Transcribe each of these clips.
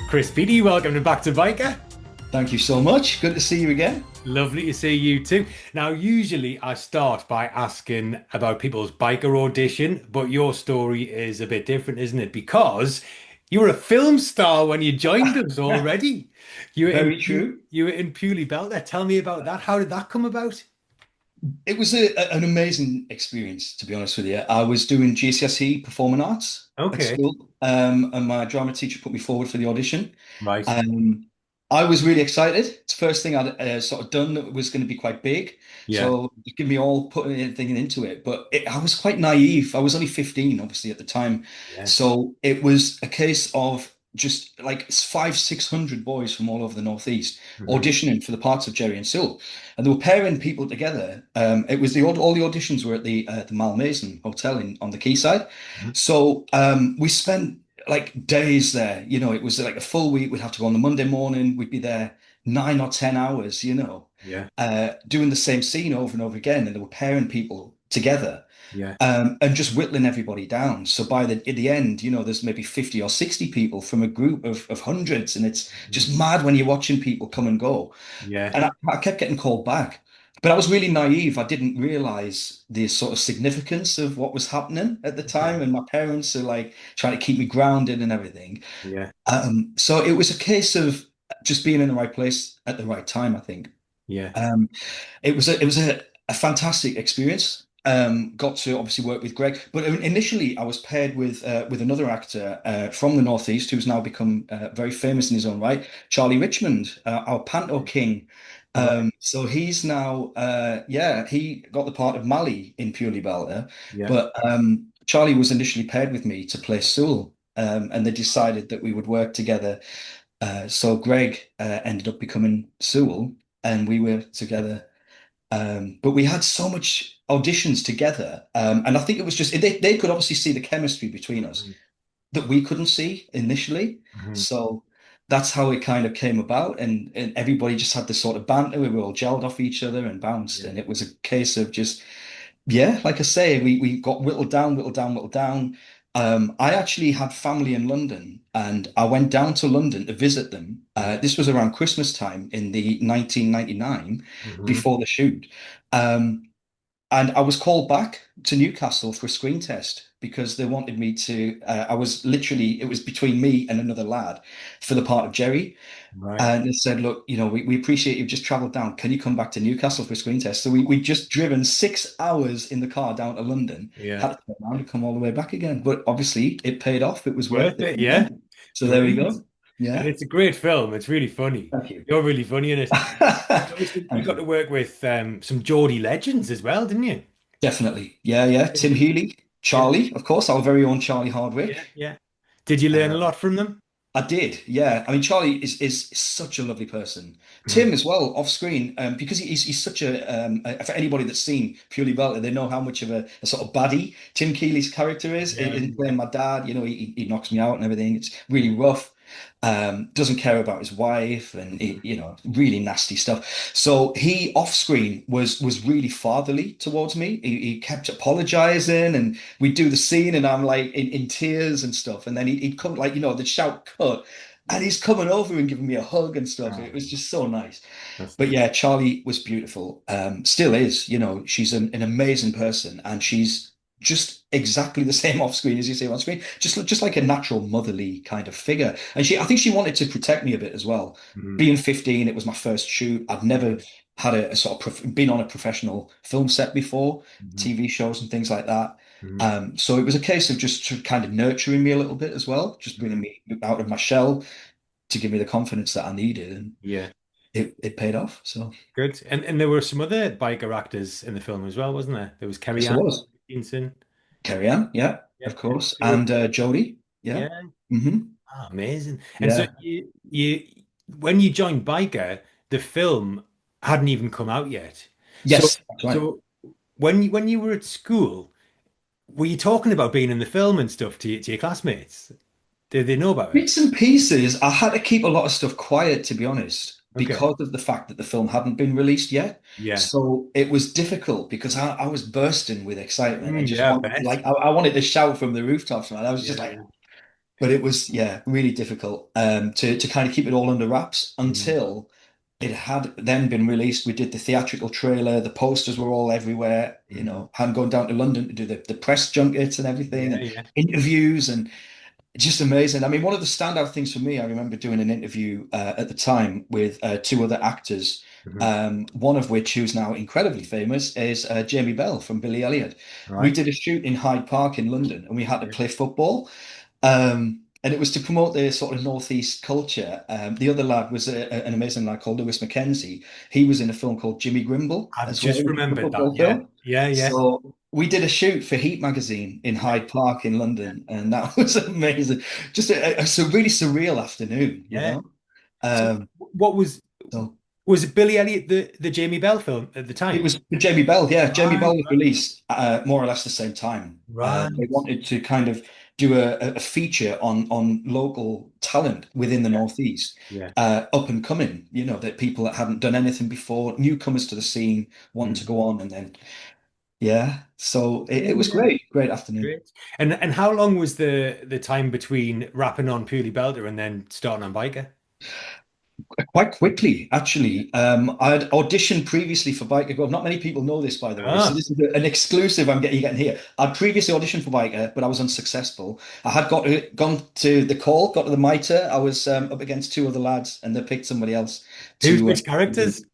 Chris Beattie, welcome to Back to Byker. Thank you so much. Good to see you again. Lovely to see you too. Now, usually I start by asking about people's biker audition, but your story is a bit different, isn't it? Because you were a film star when you joined us already. Very true. You were in Purely Belter. Tell me about that. How did that come about? It was an amazing experience, to be honest with you. I was doing GCSE performing arts at Okay. school, and my drama teacher put me forward for the audition. Right. Um, I was really excited. It's the first thing I'd sort of done that was going to be quite big. Yeah. So it gave me all putting anything into it. But I was quite naive. I was only 15, obviously, at the time. Yeah. So it was a case of just like 600 boys from all over the Northeast Hmm. auditioning for the parts of Jerry and Sue. And they were pairing people together. It was all the auditions were at the Malmaison Hotel on the quayside. So we spent like days there. It was like a full week. We'd have to go on the Monday morning. We'd be there 9 or 10 hours, Yeah. doing the same scene over and over again. And they were pairing people together, Yeah. and just whittling everybody down. So by the end, there's maybe 50 or 60 people from a group of hundreds. And it's Mhm. just mad when you're watching people come and go. Yeah. And I kept getting called back. But I was really naive. I didn't realize the sort of significance of what was happening at the Okay. time. And my parents are like trying to keep me grounded and everything. Yeah. So it was a case of just being in the right place at the right time, I think. Yeah. Um, it was a fantastic experience. Got to obviously work with Greg, but initially I was paired with another actor from the Northeast who's now become very famous in his own right, Charlie Richmond, our Panto King. Right. So he's now, yeah, he got the part of Mali in Purely Belter, Yeah. but Charlie was initially paired with me to play Sewell, and they decided that we would work together. So Greg ended up becoming Sewell, and we were together. But we had so much auditions together, and I think it was just they could obviously see the chemistry between us that we couldn't see initially. Mhm. So that's how it kind of came about, and everybody just had this sort of banter. We were all gelled off each other and bounced, Yeah. and it was a case of just yeah, like I say, we got whittled down, whittled down, whittled down. I actually had family in London, and I went down to London to visit them. Yeah. This was around Christmas time in the 1999, Hmm. before the shoot. Um, and I was called back to Newcastle for a screen test because they wanted me to. I was literally, it was between me and another lad for the part of Jerry. Right. And they said, look, we appreciate you've just traveled down. Can you come back to Newcastle for a screen test? So we just driven 6 hours in the car down to London, Yeah. had to turn around and come all the way back again. But obviously it paid off. It was worth Worth it it. in the Yeah. end. So there we Brilliant. go. And Yeah. it's a great film. It's really funny. Thank you. You're really funny in it. And obviously, you Thank got to you. work with some Geordie legends as well, didn't you? Definitely. Yeah, yeah. Did Tim you? Healy, Yeah, Charlie, of course, our very own Charlie yeah, Hardwick. yeah. Did you learn a Uh, lot from them? I did, yeah. I mean, Charlie is such a lovely person. Mm. Tim as well, off screen, because he's such for anybody that's seen Purely Belter, they know how much of a sort of baddie Tim Keely's character is Yeah, in playing my dad. He knocks me out and everything. It's really rough. Doesn't care about his wife, and really nasty stuff. So he off screen was really fatherly towards me. He kept apologizing, and we'd do the scene, and I'm like in tears and stuff. And then he'd come, like, the shout cut, and he's coming over and giving me a hug and stuff. oh, It was just so nice. that's But nice. yeah, Charlie was beautiful. Still is. She's an amazing person, and she's just exactly the same off screen as you see on screen. Just like a natural motherly kind of figure. And I think she wanted to protect me a bit as well. Mm. Being 15, it was my first shoot. I'd never had a sort of been on a professional film set before, Mhm. TV shows and things like that. Mhm. So it was a case of just kind of nurturing me a little bit as well, just bringing Mhm. me out of my shell to give me the confidence that I needed, and Yeah, it paid off. So good. And there were some other biker actors in the film as well, wasn't there? There was Kerry yes, it Ann was. Dickinson. Carrie Ann, yeah, Yeah, of course, they were. and Jodie, yeah, Yeah. hmm Oh, amazing. And so yeah, you when you joined Biker, the film hadn't even come out yet. So yes, that's right. so when you were at school, were you talking about being in the film and stuff to your classmates? Did they know about it? Bits and pieces. I had to keep a lot of stuff quiet, to be honest, Okay. because of the fact that the film hadn't been released yet. Yeah. So it was difficult because I was bursting with excitement and just Yeah, I wanted, bet. like, I wanted to shout from the rooftops, man. I was just Yeah, like, yeah. But it was, yeah, really difficult to kind of keep it all under wraps Mm. until it had then been released. We did the theatrical trailer, the posters were all everywhere, Mhm. had gone down to London to do the press junkets and everything Yeah, and yeah. interviews and just amazing. I mean, one of the standout things for me, I remember doing an interview at the time with two other actors, Mhm. one of which, who's now incredibly famous, is Jamie Bell from Billy Elliot. We Right. did a shoot in Hyde Park in London and we had to Yeah. play football. And it was to promote the sort of Northeast culture. The other lad was an amazing lad called Lewis Mackenzie. He was in a film called Jimmy Grimble I've as well, just the remembered that. football Yeah. film. Yeah, yeah. So we did a shoot for Heat magazine in Yeah. Hyde Park in London, and that was amazing. Just a really surreal afternoon, you Yeah. know. So Um, what so was it Billy Elliot the Jamie Bell film at the it time? was for Jamie Bell, yeah. Jamie Right, Bell was released more or less the same time. They right. wanted to kind of do a feature on local talent within the Yeah, Northeast, yeah. up and coming, that people that hadn't done anything before, newcomers to the scene, wanting to Mm. go on, and then yeah. So it Yeah, was yeah. great, great afternoon. Great. And how long was the time between rapping on Purely Belter and then starting on Biker? Quite quickly, actually. I'd auditioned previously for Byker Grove. Not many people know this, by the way. So Ah, this is an exclusive I'm getting here. I'd previously auditioned for Byker, but I was unsuccessful. I had gone to the call, got to the mitre. I was up against two other lads, and they picked somebody else who's to. which characters?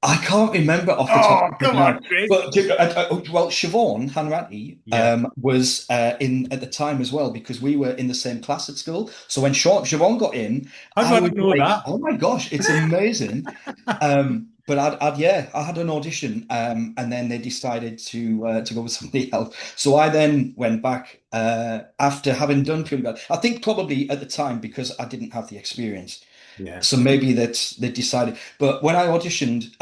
I can't remember off the top Oh, of my head come now, on, Chris. but well, Siobhan Hanratty Yeah. was in at the time as well because we were in the same class at school. So when Siobhan got in, How do I I was not know like, that? "Oh my gosh, it's amazing!" But yeah, I had an audition, and then they decided to go with somebody else. So I then went back after having done pretty well. I think probably at the time because I didn't have the experience. Yeah. So maybe that they decided. But when I auditioned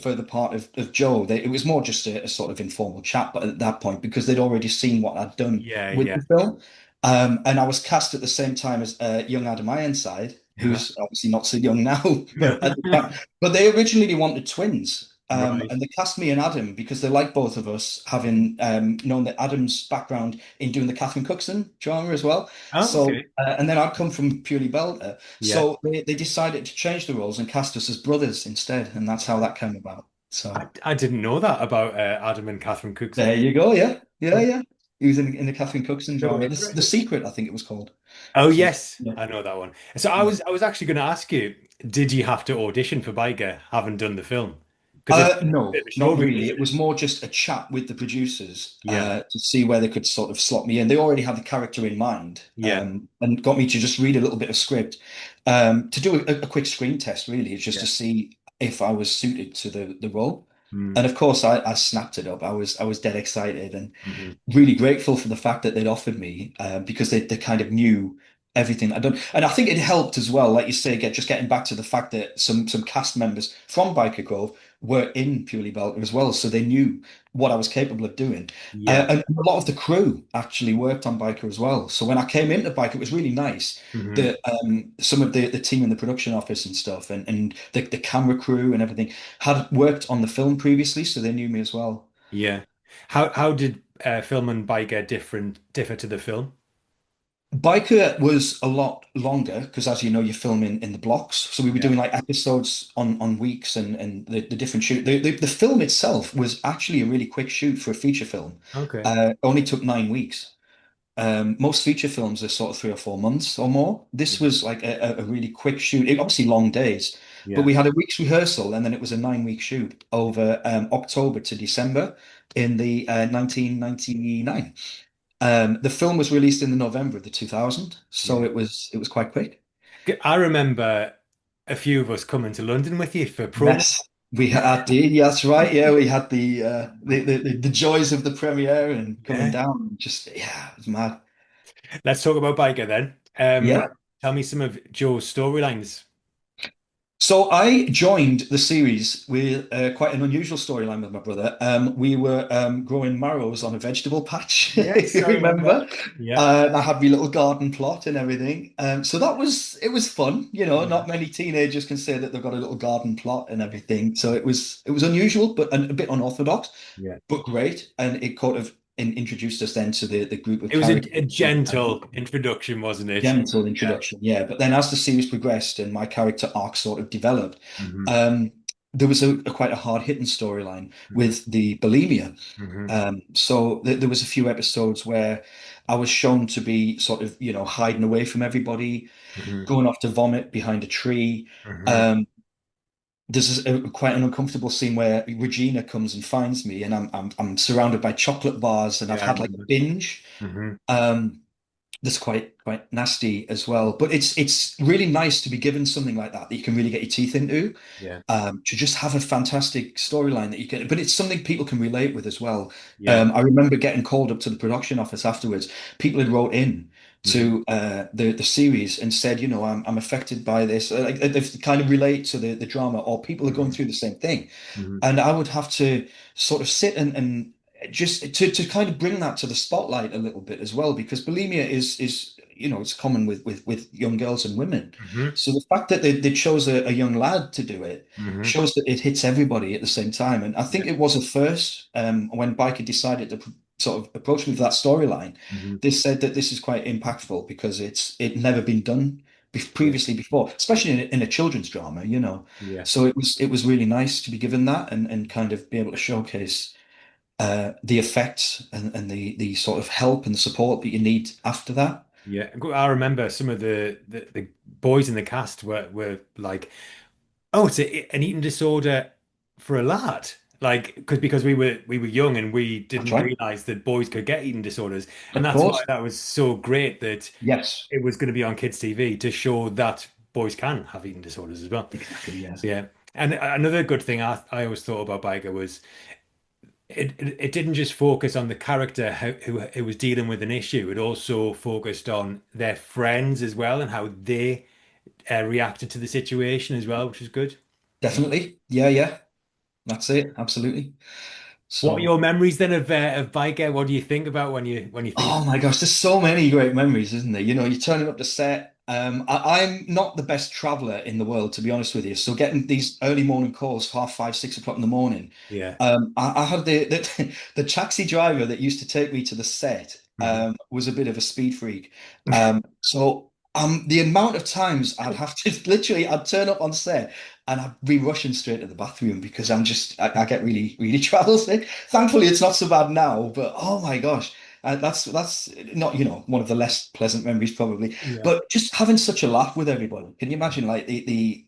for the part of Joe, it was more just a sort of informal chat. But at that point, because they'd already seen what I'd done Yeah, with yeah. the film, and I was cast at the same time as young Adam Ironside, Uh-huh. who's obviously not so young now, but at the time, but they originally wanted twins. Right. And they cast me and Adam because they like both of us, having known that Adam's background in doing the Catherine Cookson drama as well. Oh, So, okay. and then I'd come from Purely Belter. Yeah. So they decided to change the roles and cast us as brothers instead, and that's how that came about. So I didn't know that about Adam and Catherine Cookson. there you go. Yeah, yeah, Oh, yeah. He was in the Catherine Cookson so drama, the interesting. Secret, I think it was called. Oh So yes, yeah, I know that one. So I yeah. was I was actually going to ask you, did you have to audition for Byker, having done the film? Because it's a bit No, of a show, not really, really. isn't It it? was more just a chat with the producers Yeah, to see where they could sort of slot me in. They already had the character in mind, yeah, and got me to just read a little bit of script to do a quick screen test. Really, it's just yeah. to see if I was suited to the role. Mm, And of course, I snapped it up. I was dead excited and mhm. really grateful for the fact that they'd offered me because they kind of knew everything I'd done. And I think it helped as well, like you say, just getting back to the fact that some cast members from Byker Grove were in Purely Belter as well, so they knew what I was capable of doing. Yeah. And a lot of the crew actually worked on Byker as well. So when I came into Byker, it was really nice Hmm. that some of the team in the production office and stuff and the camera crew and everything had worked on the film previously, so they knew me as well. Yeah. How did film and Byker differ to the film? Biker was a lot longer because, as you know, you film in the blocks. So we were Yeah. doing like episodes on weeks and the different shoot. The film itself was actually a really quick shoot for a feature film. Okay. Only took 9 weeks. Most feature films are sort of 3 or 4 months or more. This was like a really quick shoot. Obviously long days, but Yeah. we had a week's rehearsal and then it was a 9 week shoot over October to December in the 1999. The film was released in the November of the 2000, so Yeah. it was quite quick. I remember a few of us coming to London with you for promo. Yes, we had the yeah, that's right. Yeah, we had the joys of the premiere and coming Yeah. down. Just yeah, it was mad. Let's talk about Byker then. Yeah. Tell me some of Joe's storylines. So I joined the series with quite an unusual storyline with my brother. We were growing marrows on a vegetable patch, if Yes, you I remember. remember. Yeah. I had my little garden plot and everything. So it was fun. Yeah. Not many teenagers can say that they've got a little garden plot and everything. So it was unusual, but a bit unorthodox, Yeah. but great. And it kind of introduced us then to the group of It was a characters. gentle introduction, wasn't it? Gentle Yeah. introduction, yeah. But then as the series progressed and my character arc sort of developed, Hmm. um, there was a quite a hard-hitting storyline Hmm. with the bulimia. Hmm. So there was a few episodes where I was shown to be sort of, hiding away from everybody, Hmm. going off to vomit behind a tree. Hmm. Um, there's quite an uncomfortable scene where Regina comes and finds me, and I'm surrounded by chocolate bars, and I've Yeah, I had like a remember. binge. Hmm. Um, that's quite nasty as well. But it's really nice to be given something like that you can really get your teeth into. Yeah. To just have a fantastic storyline that you can, but it's something people can relate with as well. Yeah. I remember getting called up to the production office afterwards. People had wrote in Hmm. to the series and said, I'm affected by this. Like they kind of relate to the drama, or people are going Hmm. through the same thing. Hmm. And I would have to sort of sit and just to kind of bring that to the spotlight a little bit as well, because bulimia is it's common with young girls and women. Hmm. So the fact that they chose a young lad to do it Hmm. shows that it hits everybody at the same time. And I think Yeah. it was a first when Byker decided to sort of approach me with that storyline. Hmm. They said that this is quite impactful because it never been done Yeah. previously before, especially in a children's drama. Yeah. So it was really nice to be given that and kind of be able to showcase the effects and the sort of help and the support that you need after that. Yeah. I remember some of the boys in the cast were like, oh, it's an eating disorder for a lad. Like, because we were young and we That's didn't right. realize that boys could get eating disorders, and Of that's why course. that was so great that Yes. it was going to be on kids' TV to show that boys can have eating disorders as well. Exactly. Yeah. So yeah, and another good thing I always thought about Biker was it didn't just focus on the character who was dealing with an issue. It also focused on their friends as well and how they reacted to the situation as well, which is good. Definitely. Yeah. Yeah. That's it. Absolutely. What are So. your memories then of Byker? What do you think about when you think? Oh my gosh, there's so many great memories, isn't there? You're turning up to set. I'm not the best traveler in the world, to be honest with you. So getting these early morning calls, 5:30, 6 o'clock in the morning. Yeah. I had the taxi driver that used to take me to the set Hmm. was a bit of a speed freak. So the amount of times I'd have to literally, I'd turn up on set and I'd be rushing straight to the bathroom because I get really, really travel sick. Thankfully, it's not so bad now, but oh my gosh. That's not, one of the less pleasant memories probably, Yeah. but just having such a laugh with everybody. Can you imagine like the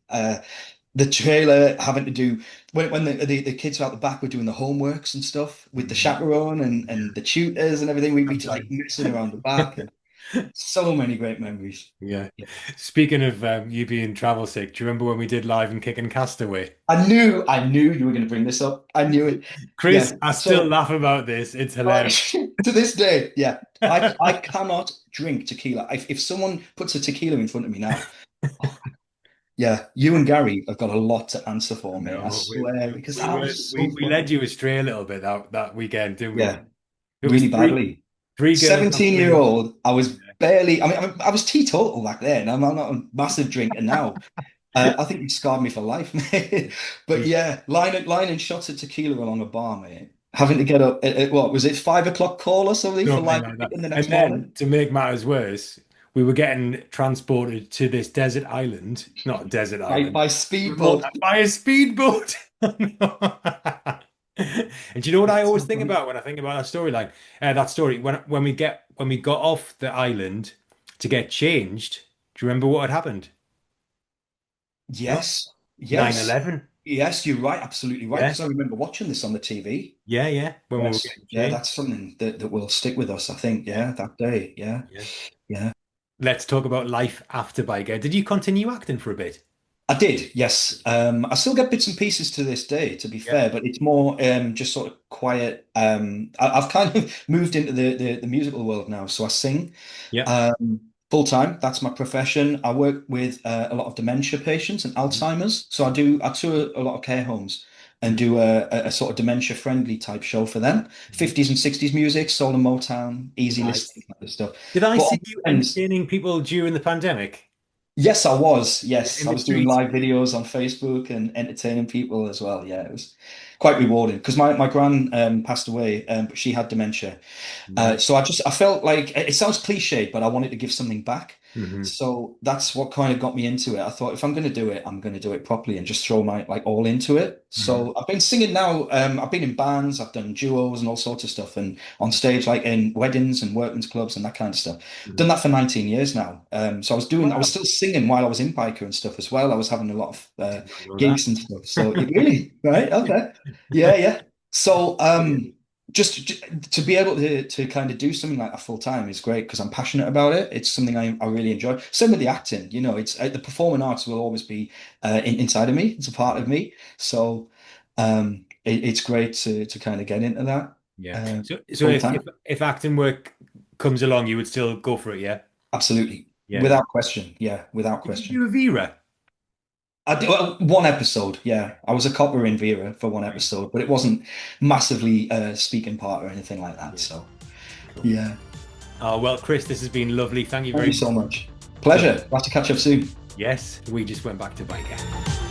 trailer having to do when the kids out the back were doing the homeworks and stuff with the Hmm. chaperone and Yeah. the tutors and everything, we'd be like Sometimes. messing around the back and so many great memories. Yeah. Yeah. Speaking of you being travel sick, do you remember when we did live and kick and castaway? I knew you were going to bring this up. I knew it. Chris, Yeah. I still So laugh about this. It's hilarious. to this day, yeah, I cannot drink tequila. If someone puts a tequila in front of me now, oh, yeah, you and Gary have got a lot to answer for, mate. I No, we swear, we because we that were was so we led funny. you astray a little bit that weekend, didn't we? Yeah, It was really three badly. three girls on 17-year three. old, I was barely, I was teetotal back then. I'm not a massive drinker now. I think it scarred me for life, mate. But Yeah. yeah, lining shots of tequila along a bar, mate. Having to get up at what was it, 5 o'clock call or something for Something live like that. in the next And morning? then to make matters worse, we were getting transported to this desert island, not a desert island, By remote speedboat. by a speedboat. And do you know what I That's always so think funny. about when I think about that storyline? That story when we got off the island to get changed. Do you remember what had happened? No, Yes, yes, 9/11. yes, you're right, absolutely right. Yeah, Because I remember watching this on the TV. yeah, yeah. When we were Yes, getting yeah, changed. that's something that will stick with us, I think. Yeah, Yeah, that day. Yeah, yeah. yeah. Let's talk about life after Byker. Did you continue acting for a bit? I did, yes. I still get bits and pieces to this day, to be Yeah, fair, but it's more just sort of quiet. I've kind of moved into the musical world now, so I sing yeah. full time. That's my profession. I work with a lot of dementia patients and Mhm. Alzheimer's, so I tour a lot of care homes and Mhm. do a sort of dementia friendly type show for them. Mhm. 50s and 60s music, soul and Motown, easy listening Nice. kind of stuff. Did I But see on you weekends, entertaining people during the pandemic? Yes, I was. Yes, in I the was doing streets? live videos on Facebook and entertaining people as well. Yeah, it was quite rewarding because my gran passed away, but she had dementia. Right. So I felt like it sounds cliche, but I wanted to give something back. Hmm. So that's what kind of got me into it. I thought if I'm going to do it, I'm going to do it properly and just throw my like all into it. Hmm. So I've been singing now. I've been in bands, I've done duos and all sorts of stuff, and on stage like in weddings and workmen's clubs and that kind of stuff. Done that for 19 years now. So I was Wow. still singing while I was in Biker and stuff as well. I was having a lot of Did not know gigs and stuff. So it really, right? Okay. Yeah, yeah. So Brilliant. to be able to kind of do something like that full time is great because I'm passionate about it. It's something I really enjoy. Same with the acting, it's the performing arts will always be inside of me. It's a part of me. So it's great to kind of get into that Yeah. So full if time. if acting work comes along, you would still go for it, yeah? Absolutely, Yeah. without question. Yeah, without Did you question. do a Vera? I did one episode. Yeah, I was a copper in Vera for one Right. episode, but it wasn't massively speaking part or anything like that. Yeah. So Cool. yeah. Oh, well, Chris, this has been lovely. Thank you Thank very you much. so much. So, Pleasure. Glad to catch up soon. yes, we just went back to Byker.